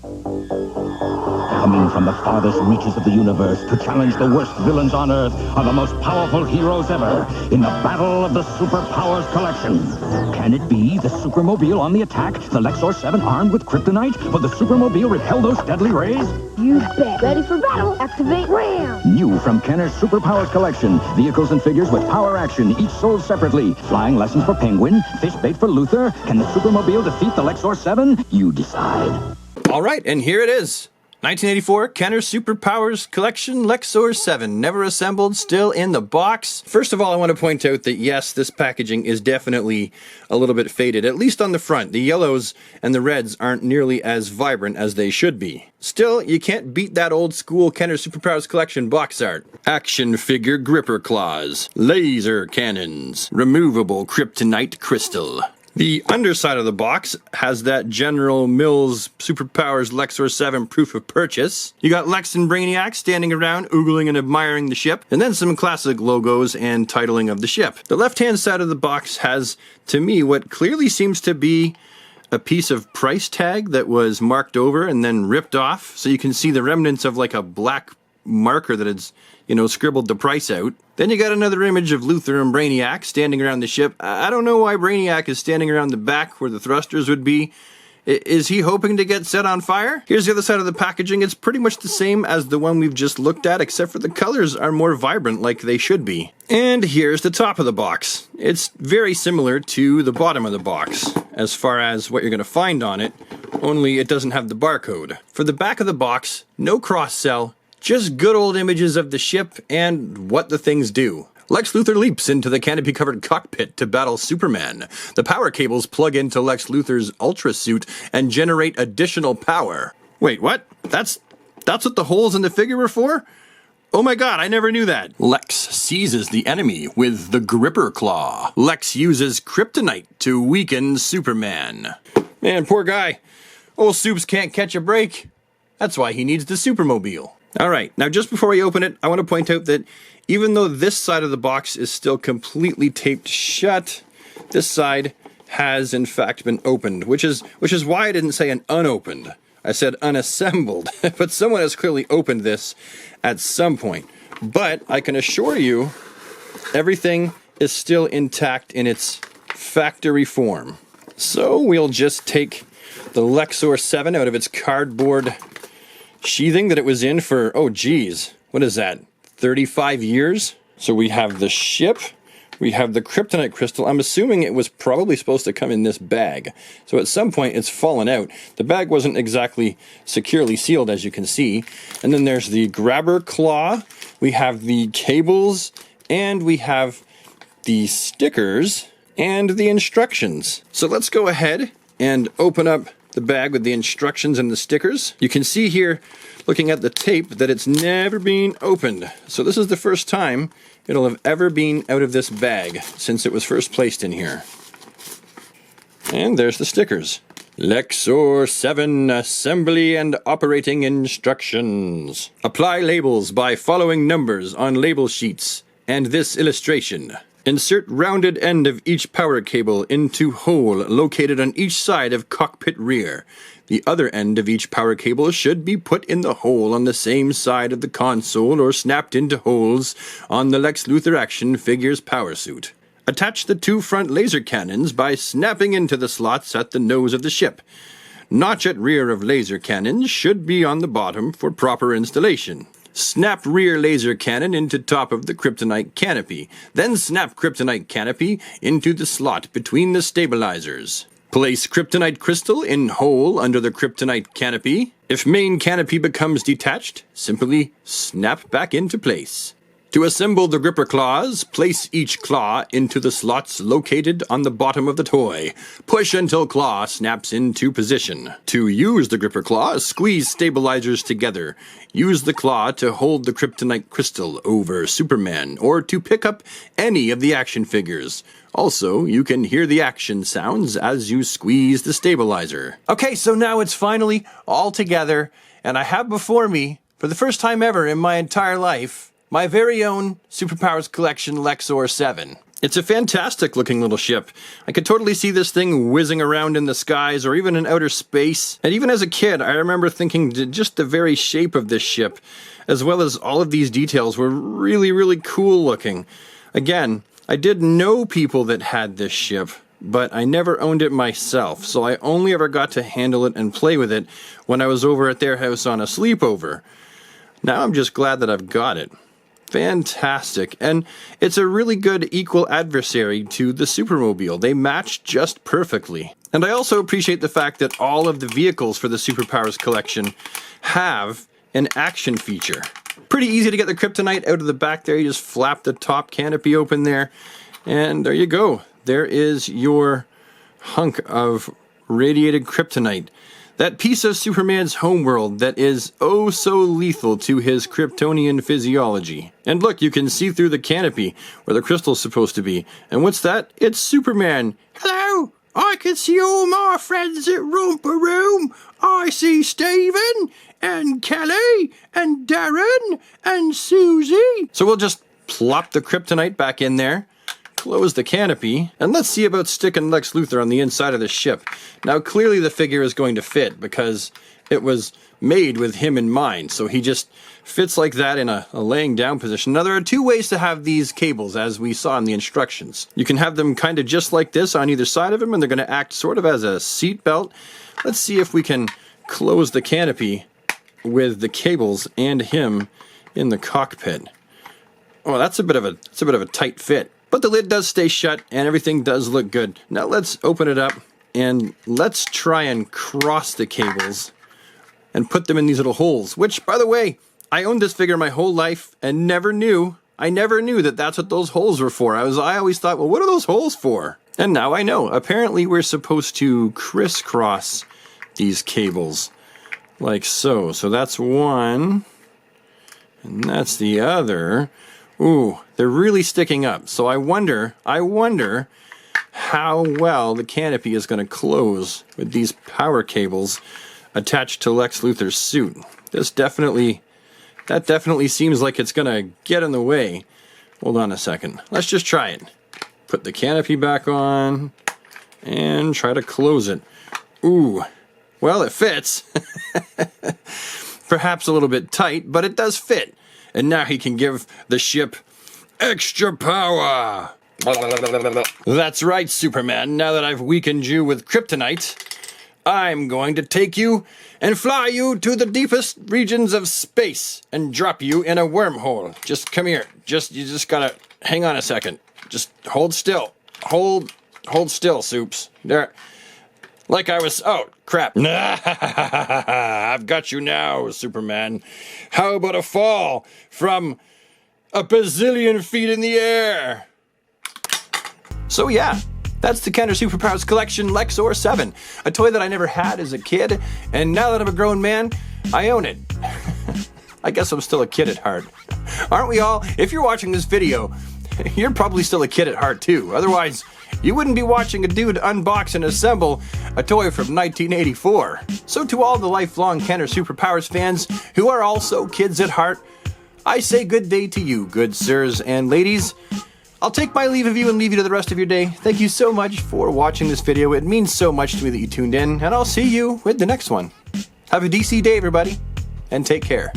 Coming from the farthest reaches of the universe to challenge the worst villains on Earth are the most powerful heroes ever in the battle of the superpowers collection. Can it be the Supermobile on the attack, the Lex-Soar 7 armed with kryptonite? Will the Supermobile repel those deadly rays? You bet. Ready for battle. Activate RAM. New from Kenner's Superpowers collection. Vehicles and figures with power action, each sold separately. Flying lessons for Penguin, fish bait for Luthor. Can the Supermobile defeat the Lex-Soar 7? You decide. All right, and here it is. 1984, Kenner Superpowers Collection, Lex-Soar 7, never assembled, still in the box. First of all, I want to point out that yes, this packaging is definitely a little bit faded, at least on the front. The yellows and the reds aren't nearly as vibrant as they should be. Still, you can't beat that old school Kenner Superpowers Collection box art. Action figure gripper claws, laser cannons, removable kryptonite crystal. The underside of the box has that General Mills Superpowers Lex-Soar 7 proof of purchase. You got Lex and Brainiac standing around oogling and admiring the ship, and then some classic logos and titling of the ship. The left-hand side of the box has, to me, what clearly seems to be a piece of price tag that was marked over and then ripped off, so you can see the remnants of like a black marker that has, scribbled the price out. Then you got another image of Luthor and Brainiac standing around the ship. I don't know why Brainiac is standing around the back where the thrusters would be. Is he hoping to get set on fire? Here's the other side of the packaging. It's pretty much the same as the one we've just looked at, except for the colors are more vibrant like they should be. And here's the top of the box. It's very similar to the bottom of the box, as far as what you're going to find on it, only it doesn't have the barcode. For the back of the box, no cross-sell, just good old images of the ship and what the things do. Lex Luthor leaps into the canopy-covered cockpit to battle Superman. The power cables plug into Lex Luthor's Ultra suit and generate additional power. Wait, what? That's what the holes in the figure were for? Oh my god, I never knew that. Lex seizes the enemy with the Gripper Claw. Lex uses kryptonite to weaken Superman. Man, poor guy. Old Supes can't catch a break. That's why he needs the Supermobile. Alright, now just before we open it, I want to point out that even though this side of the box is still completely taped shut, this side has in fact been opened, which is why I didn't say an unopened. I said unassembled, but someone has clearly opened this at some point. But I can assure you, everything is still intact in its factory form. So we'll just take the Lex-Soar 7 out of its cardboard sheathing that it was in for, oh geez, what is that, 35 years? So we have the ship, we have the kryptonite crystal. I'm assuming it was probably supposed to come in this bag. So at some point it's fallen out. The bag wasn't exactly securely sealed, as you can see. And then there's the grabber claw, we have the cables, and we have the stickers and the instructions. So let's go ahead and open up the bag with the instructions and the stickers. You can see here, looking at the tape, that it's never been opened. So this is the first time it'll have ever been out of this bag since it was first placed in here. And there's the stickers. Lex-Soar 7 Assembly and Operating Instructions. Apply labels by following numbers on label sheets and this illustration. Insert rounded end of each power cable into hole located on each side of cockpit rear. The other end of each power cable should be put in the hole on the same side of the console or snapped into holes on the Lex Luthor action figure's power suit. Attach the two front laser cannons by snapping into the slots at the nose of the ship. Notch at rear of laser cannons should be on the bottom for proper installation. Snap rear laser cannon into top of the kryptonite canopy. Then snap kryptonite canopy into the slot between the stabilizers. Place kryptonite crystal in hole under the kryptonite canopy. If main canopy becomes detached, simply snap back into place. To assemble the gripper claws, place each claw into the slots located on the bottom of the toy. Push until claw snaps into position. To use the gripper claw, squeeze stabilizers together. Use the claw to hold the kryptonite crystal over Superman, or to pick up any of the action figures. Also, you can hear the action sounds as you squeeze the stabilizer. Okay, so now it's finally all together, and I have before me, for the first time ever in my entire life, my very own Superpowers Collection Lex-Soar 7. It's a fantastic looking little ship. I could totally see this thing whizzing around in the skies or even in outer space. And even as a kid, I remember thinking just the very shape of this ship, as well as all of these details, were really, really cool looking. Again, I did know people that had this ship, but I never owned it myself, so I only ever got to handle it and play with it when I was over at their house on a sleepover. Now I'm just glad that I've got it. Fantastic. And it's a really good equal adversary to the Supermobile. They match just perfectly. And I also appreciate the fact that all of the vehicles for the Superpowers collection have an action feature. Pretty easy to get the kryptonite out of the back there. You just flap the top canopy open there, and there you go. There is your hunk of radiated kryptonite. That piece of Superman's homeworld that is oh so lethal to his Kryptonian physiology. And look, you can see through the canopy where the crystal's supposed to be. And what's that? It's Superman. Hello! I can see all my friends at Romper Room. I see Steven and Kelly and Darren and Susie. So we'll just plop the kryptonite back in there. Close the canopy, and let's see about sticking Lex Luthor on the inside of the ship. Now clearly the figure is going to fit because it was made with him in mind, so he just fits like that in a laying down position. Now there are two ways to have these cables, as we saw in the instructions. You can have them kind of just like this on either side of him, and they're going to act sort of as a seat belt. Let's see if we can close the canopy with the cables and him in the cockpit. Oh, that's a bit of a tight fit. But the lid does stay shut and everything does look good. Now let's open it up and let's try and cross the cables and put them in these little holes, which, by the way, I owned this figure my whole life and never knew that that's what those holes were for. I always thought, well, what are those holes for? And now I know. Apparently we're supposed to crisscross these cables like so. So that's one and that's the other. Ooh, they're really sticking up. So I wonder how well the canopy is going to close with these power cables attached to Lex Luthor's suit. That definitely seems like it's going to get in the way. Hold on a second. Let's just try it. Put the canopy back on and try to close it. Ooh, well, it fits. Perhaps a little bit tight, but it does fit. And now he can give the ship extra power. That's right, Superman. Now that I've weakened you with kryptonite, I'm going to take you and fly you to the deepest regions of space and drop you in a wormhole. Just come here. You just gotta hang on a second. Just hold still. Hold still, Soups. There. Like I was... Oh, crap. I've got you now, Superman. How about a fall from a bazillion feet in the air? So yeah, that's the Kenner Superpowers Collection Lex-Soar 7. A toy that I never had as a kid, and now that I'm a grown man, I own it. I guess I'm still a kid at heart. Aren't we all? If you're watching this video, you're probably still a kid at heart too. Otherwise, you wouldn't be watching a dude unbox and assemble a toy from 1984. So to all the lifelong Kenner Superpowers fans who are also kids at heart, I say good day to you, good sirs and ladies. I'll take my leave of you and leave you to the rest of your day. Thank you so much for watching this video. It means so much to me that you tuned in, and I'll see you with the next one. Have a DC day, everybody, and take care.